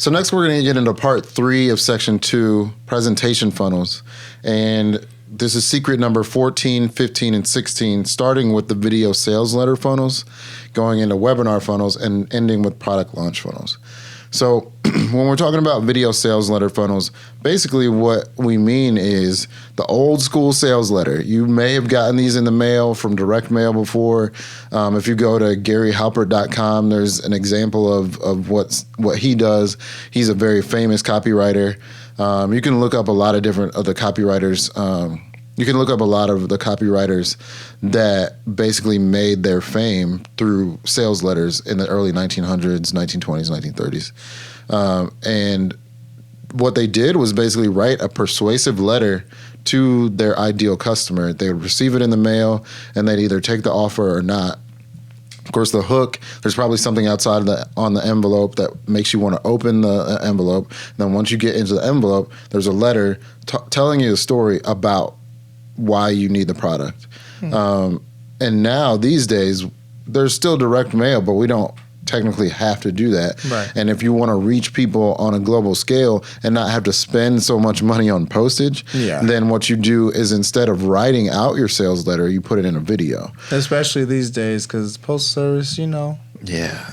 So next we're going to get into part 3 of section 2, presentation funnels. And this is secret number 14, 15, and 16, starting with the video sales letter funnels, going into webinar funnels, and ending with product launch funnels. So when we're talking about video sales letter funnels, basically what we mean is the old school sales letter. You may have gotten these in the mail from direct mail before. If you go to GaryHalpert.com, there's an example of what he does. He's a very famous copywriter. You can look up a lot of different other copywriters. You can look up a lot of the copywriters that basically made their fame through sales letters in the early 1900s, 1920s, 1930s. And what they did was basically write a persuasive letter to their ideal customer. They would receive it in the mail, and they'd either take the offer or not. Of course, the hook, there's probably something outside on the envelope that makes you want to open the envelope. And then once you get into the envelope, there's a letter telling you a story about why you need the product. And now these days there's still direct mail, but we don't technically have to do that. Right. And if you want to reach people on a global scale and not have to spend so much money on postage, then what you do is instead of writing out your sales letter, you put it in a video. Especially these days, because postal service,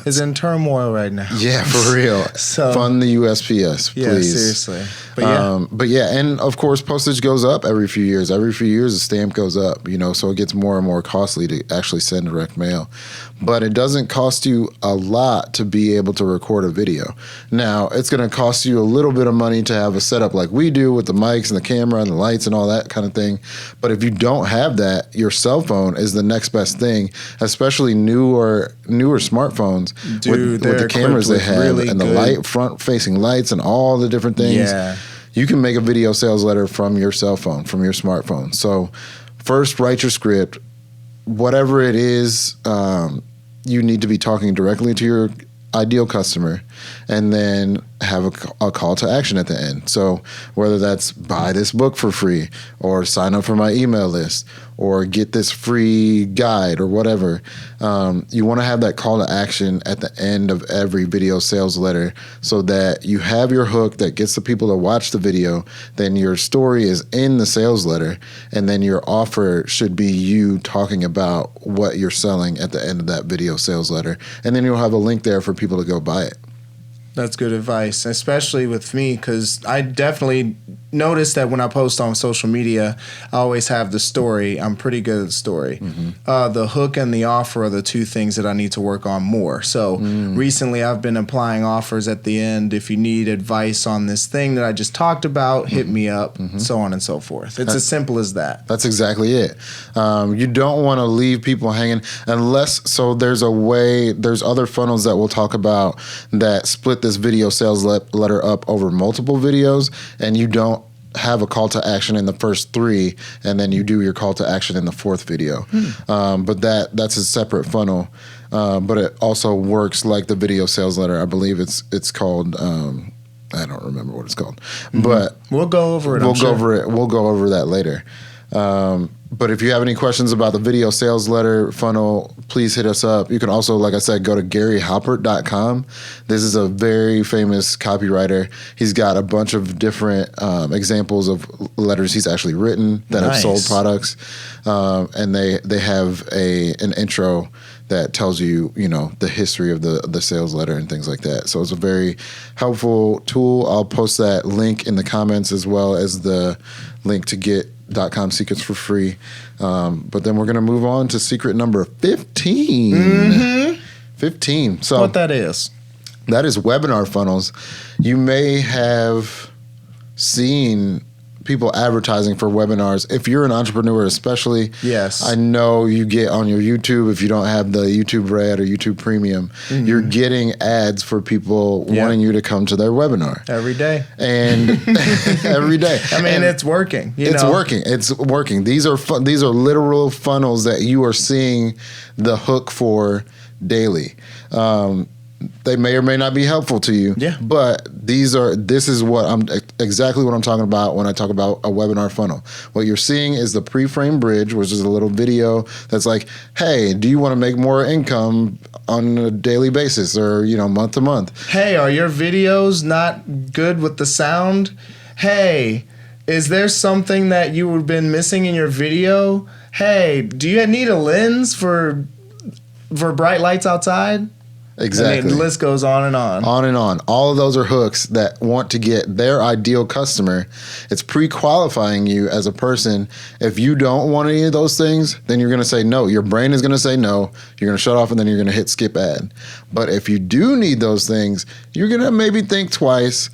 is in turmoil right now. Yeah, for real. So fund the USPS, please. Yeah, seriously. But yeah, and of course, postage goes up every few years. Every few years, the stamp goes up, so it gets more and more costly to actually send direct mail. But it doesn't cost you a lot to be able to record a video. Now, it's going to cost you a little bit of money to have a setup like we do with the mics and the camera and the lights and all that kind of thing. But if you don't have that, your cell phone is the next best thing, especially newer smartphones. Dude, with the cameras they have really and the light front-facing lights and all the different things. Yeah. You can make a video sales letter from your cell phone, from your smartphone. So first, write your script. Whatever it is, you need to be talking directly to your ideal customer, and then have a call to action at the end. So whether that's buy this book for free, or sign up for my email list, or get this free guide, or whatever, you want to have that call to action at the end of every video sales letter so that you have your hook that gets the people to watch the video, then your story is in the sales letter, and then your offer should be you talking about what you're selling at the end of that video sales letter. And then you'll have a link there for people to go buy it. That's good advice, especially with me, because I definitely notice that when I post on social media, I always have the story. I'm pretty good at the story. Mm-hmm. The hook and the offer are the two things that I need to work on more. So recently I've been applying offers at the end. If you need advice on this thing that I just talked about, hit me up, so on and so forth. It's as simple as that. That's exactly it. You don't want to leave people hanging there's other funnels that we'll talk about that split this video sales letter up over multiple videos, and you don't have a call to action in the first 3, and then you do your call to action in the 4th video. But that's a separate funnel. But it also works like the video sales letter. I believe it's called I don't remember what it's called. But we'll go over it. We'll go over that later. But if you have any questions about the video sales letter funnel, please hit us up. You can also, like I said, go to GaryHalpert.com. This is a very famous copywriter. He's got a bunch of different examples of letters he's actually written that have sold products. And they have an intro that tells you, the history of the sales letter and things like that. So it's a very helpful tool. I'll post that link in the comments, as well as the link to get Dotcom Secrets for free. But then we're going to move on to secret number 15. 15. So what that is? That is webinar funnels. You may have seen people advertising for webinars. If you're an entrepreneur especially, yes, I know you get on your YouTube, if you don't have the YouTube Red or YouTube Premium, you're getting ads for people wanting you to come to their webinar. Every day. And every day. I mean, it's working. It's working. These are literal funnels that you are seeing the hook for daily. They may or may not be helpful to you, but This is exactly what I'm talking about when I talk about a webinar funnel. What you're seeing is the pre-frame bridge, which is a little video that's like, hey, do you want to make more income on a daily basis or, month to month? Hey, are your videos not good with the sound? Hey, is there something that you have been missing in your video? Hey, do you need a lens for bright lights outside? Exactly. And the list goes on and on. On and on. All of those are hooks that want to get their ideal customer. It's pre-qualifying you as a person. If you don't want any of those things, then you're going to say no. Your brain is going to say no. You're going to shut off and then you're going to hit skip ad. But if you do need those things, you're going to maybe think twice,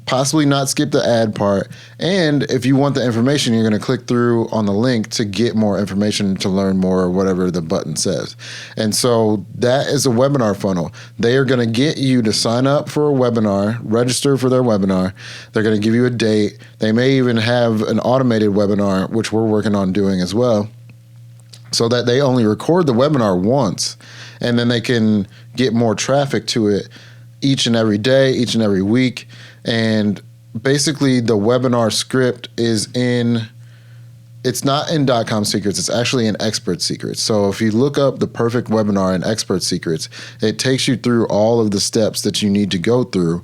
possibly not skip the ad part. And if you want the information, you're going to click through on the link to get more information, to learn more, or whatever the button says. And so that is a webinar funnel. They are going to get you to sign up for a webinar, register for their webinar. They're going to give you a date. They may even have an automated webinar, which we're working on doing as well, so that they only record the webinar once, and then they can get more traffic to it each and every day, each and every week. And basically the webinar script it's not in Dotcom Secrets, it's actually in Expert Secrets. So if you look up the perfect webinar in Expert Secrets, it takes you through all of the steps that you need to go through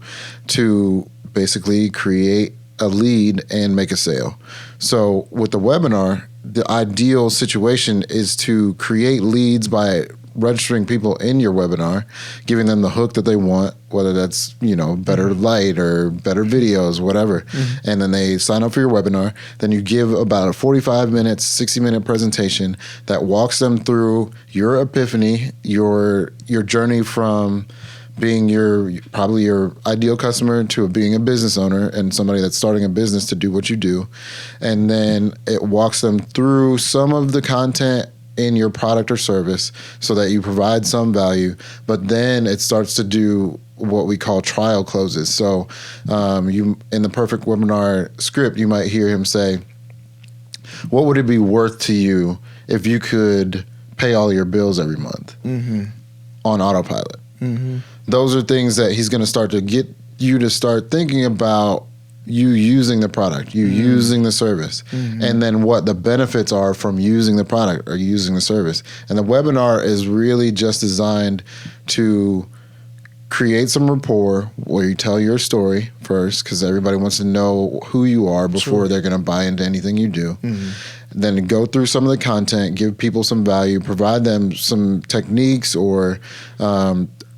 to basically create a lead and make a sale. So with the webinar, the ideal situation is to create leads by registering people in your webinar, giving them the hook that they want, whether that's, better light or better videos, whatever. Mm-hmm. And then they sign up for your webinar. Then you give about a 45 minutes, 60-minute presentation that walks them through your epiphany, your journey from being probably your ideal customer to being a business owner and somebody that's starting a business to do what you do. And then it walks them through some of the content in your product or service so that you provide some value, but then it starts to do what we call trial closes. So you, in the perfect webinar script, you might hear him say, what would it be worth to you if you could pay all your bills every month on autopilot? Mm-hmm. Those are things that he's going to start to get you to start thinking about, you using the product, using the service, and then what the benefits are from using the product or using the service. And the webinar is really just designed to create some rapport where you tell your story first, because everybody wants to know who you are before they're going to buy into anything you do. Then go through some of the content, give people some value, provide them some techniques or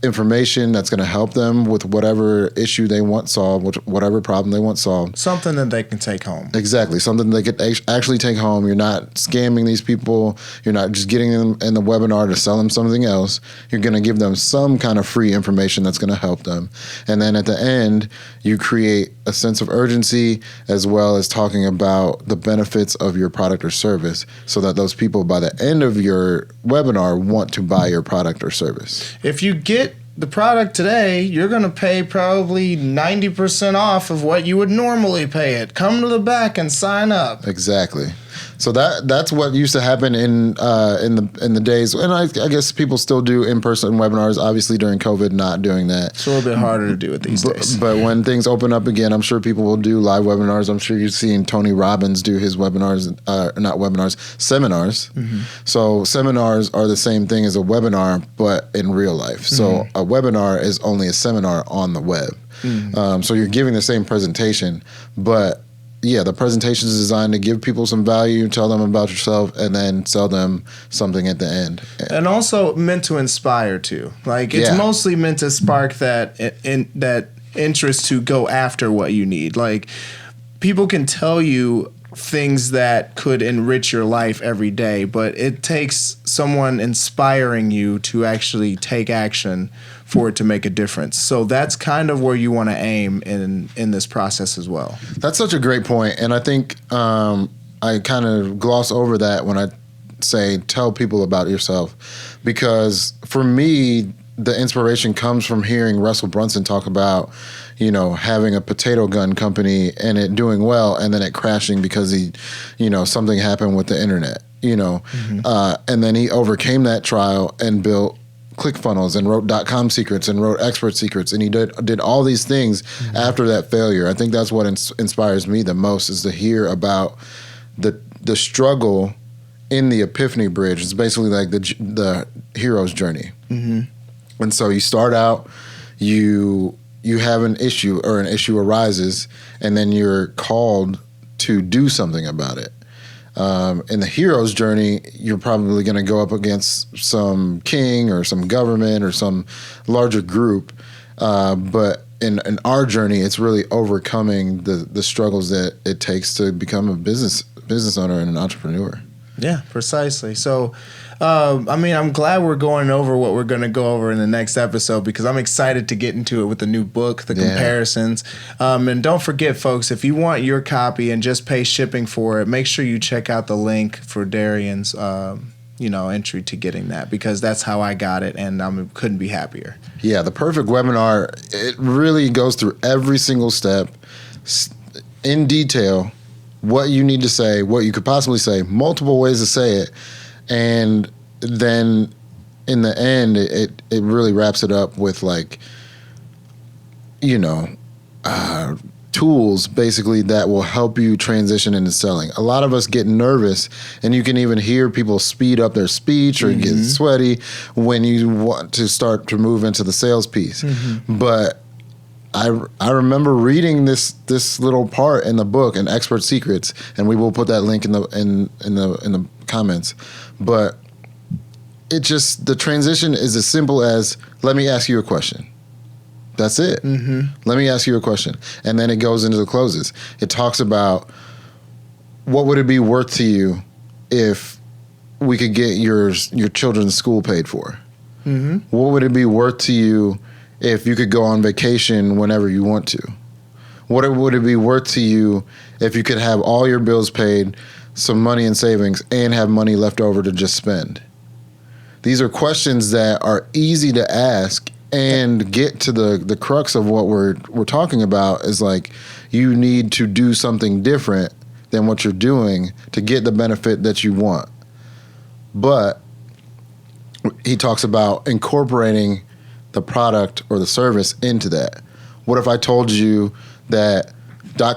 information that's going to help them with whatever issue they want solved, whatever problem they want solved. Something that they can take home. Exactly. Something they could actually take home. You're not scamming these people. You're not just getting them in the webinar to sell them something else. You're going to give them some kind of free information that's going to help them. And then at the end, you create a sense of urgency as well as talking about the benefits of your product or service so that those people by the end of your webinar want to buy your product or service. If you get the product today, you're going to pay probably 90% off of what you would normally pay it. Come to the back and sign up. Exactly. So that's what used to happen in the days, and I guess people still do in-person webinars. Obviously, during COVID, not doing that. It's a little bit harder to do it these days. But when things open up again, I'm sure people will do live webinars. I'm sure you've seen Tony Robbins do his webinars, not webinars, seminars. So seminars are the same thing as a webinar, but in real life. So a webinar is only a seminar on the web. So you're giving the same presentation, but yeah, the presentation is designed to give people some value, tell them about yourself, and then sell them something at the end. And also meant to inspire too. Like it's mostly meant to spark that interest to go after what you need. Like people can tell you things that could enrich your life every day, but it takes someone inspiring you to actually take action for it to make a difference. So that's kind of where you want to aim in this process as well. That's such a great point. And I think I kind of gloss over that when I say tell people about yourself, because for me, the inspiration comes from hearing Russell Brunson talk about, having a potato gun company and it doing well and then it crashing because something happened with the internet, and then he overcame that trial and built ClickFunnels and wrote .com Secrets and wrote Expert Secrets, and he did all these things after that failure. I think that's what inspires me the most, is to hear about the struggle in the Epiphany Bridge. It's basically like the hero's journey. And so you start out, you have an issue, or an issue arises, and then you're called to do something about it. In the hero's journey, you're probably going to go up against some king or some government or some larger group. But in our journey, it's really overcoming the struggles that it takes to become a business owner and an entrepreneur. Yeah, precisely. So, I'm glad we're going over what we're going to go over in the next episode, because I'm excited to get into it with the new book, the comparisons. And don't forget, folks, if you want your copy and just pay shipping for it, make sure you check out the link for Darian's, entry to getting that, because that's how I got it, and I couldn't be happier. Yeah, the perfect webinar, it really goes through every single step in detail, what you need to say, what you could possibly say, multiple ways to say it. And then in the end, it really wraps it up with tools basically that will help you transition into selling. A lot of us get nervous, and you can even hear people speed up their speech or get sweaty when you want to start to move into the sales piece. But I remember reading this little part in the book, in Expert Secrets, and we will put that link in the comments. But the transition is as simple as, let me ask you a question. That's it. Let me ask you a question. And then it goes into the closes. It talks about, what would it be worth to you if we could get your children's school paid for? What would it be worth to you if you could go on vacation whenever you want to? What would it be worth to you if you could have all your bills paid, some money in savings, and have money left over to just spend? These are questions that are easy to ask and get to the crux of what we're talking about, is like, you need to do something different than what you're doing to get the benefit that you want. But he talks about incorporating the product or the service into that. What if I told you that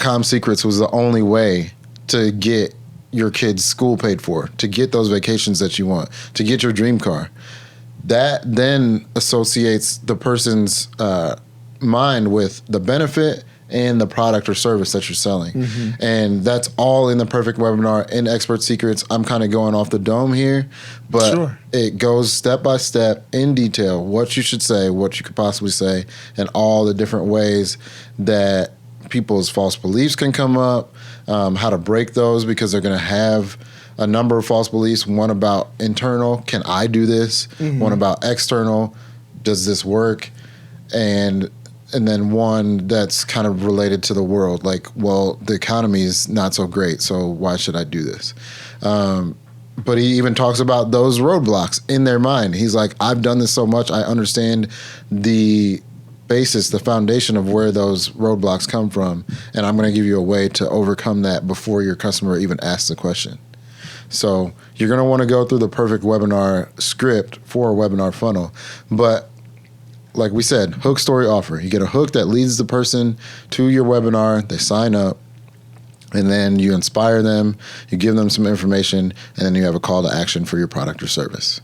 .com Secrets was the only way to get your kid's school paid for, to get those vacations that you want, to get your dream car? That then associates the person's mind with the benefit and the product or service that you're selling. And that's all in the perfect webinar, in Expert Secrets. I'm kind of going off the dome here, but it goes step by step in detail, what you should say, what you could possibly say, and all the different ways that people's false beliefs can come up, how to break those, because they're going to have a number of false beliefs. One about internal, can I do this? One about external, does this work? And then one that's kind of related to the world, like, well, the economy is not so great, so why should I do this? But he even talks about those roadblocks in their mind. He's like, I've done this so much, I understand the basis, the foundation of where those roadblocks come from, and I'm going to give you a way to overcome that before your customer even asks the question. So you're going to want to go through the perfect webinar script for a webinar funnel. But like we said, hook, story, offer. You get a hook that leads the person to your webinar, they sign up, and then you inspire them, you give them some information, and then you have a call to action for your product or service.